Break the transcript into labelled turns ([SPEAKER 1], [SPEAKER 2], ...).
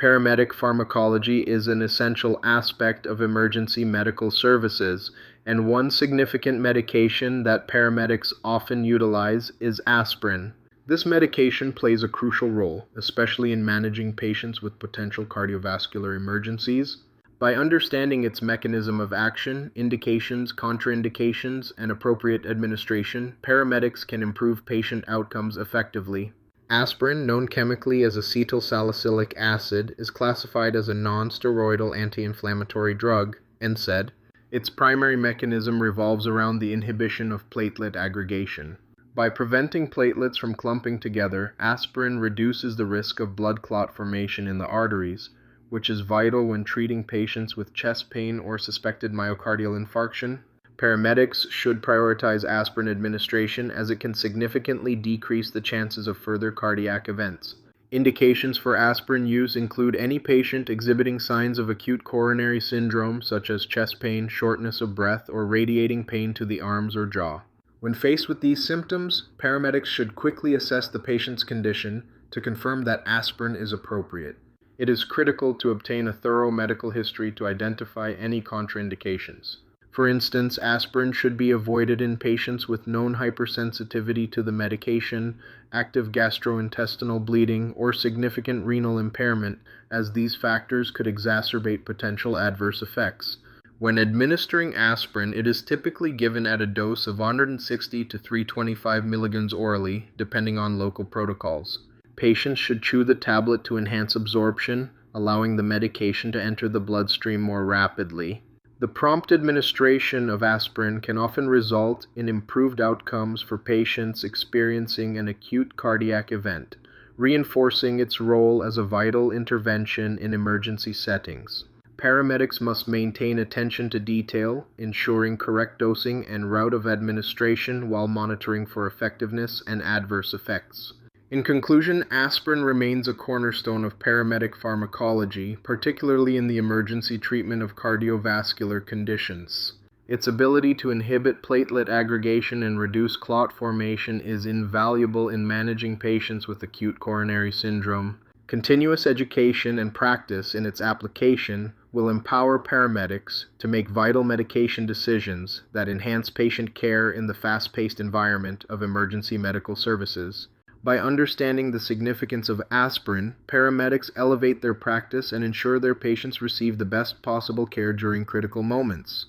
[SPEAKER 1] Paramedic pharmacology is an essential aspect of emergency medical services, and one significant medication that paramedics often utilize is aspirin. This medication plays a crucial role, especially in managing patients with potential cardiovascular emergencies. By understanding its mechanism of action, indications, contraindications, and appropriate administration, paramedics can improve patient outcomes effectively. Aspirin, known chemically as acetylsalicylic acid, is classified as a non-steroidal anti-inflammatory drug, NSAID. Its primary mechanism revolves around the inhibition of platelet aggregation. By preventing platelets from clumping together, aspirin reduces the risk of blood clot formation in the arteries, which is vital when treating patients with chest pain or suspected myocardial infarction. Paramedics should prioritize aspirin administration as it can significantly decrease the chances of further cardiac events. Indications for aspirin use include any patient exhibiting signs of acute coronary syndrome such as chest pain, shortness of breath, or radiating pain to the arms or jaw. When faced with these symptoms, paramedics should quickly assess the patient's condition to confirm that aspirin is appropriate. It is critical to obtain a thorough medical history to identify any contraindications. For instance, aspirin should be avoided in patients with known hypersensitivity to the medication, active gastrointestinal bleeding, or significant renal impairment, as these factors could exacerbate potential adverse effects. When administering aspirin, it is typically given at a dose of 160 to 325 milligrams orally, depending on local protocols. Patients should chew the tablet to enhance absorption, allowing the medication to enter the bloodstream more rapidly. The prompt administration of aspirin can often result in improved outcomes for patients experiencing an acute cardiac event, reinforcing its role as a vital intervention in emergency settings. Paramedics must maintain attention to detail, ensuring correct dosing and route of administration while monitoring for effectiveness and adverse effects. In conclusion, aspirin remains a cornerstone of paramedic pharmacology, particularly in the emergency treatment of cardiovascular conditions. Its ability to inhibit platelet aggregation and reduce clot formation is invaluable in managing patients with acute coronary syndrome. Continuous education and practice in its application will empower paramedics to make vital medication decisions that enhance patient care in the fast-paced environment of emergency medical services. By understanding the significance of aspirin, paramedics elevate their practice and ensure their patients receive the best possible care during critical moments.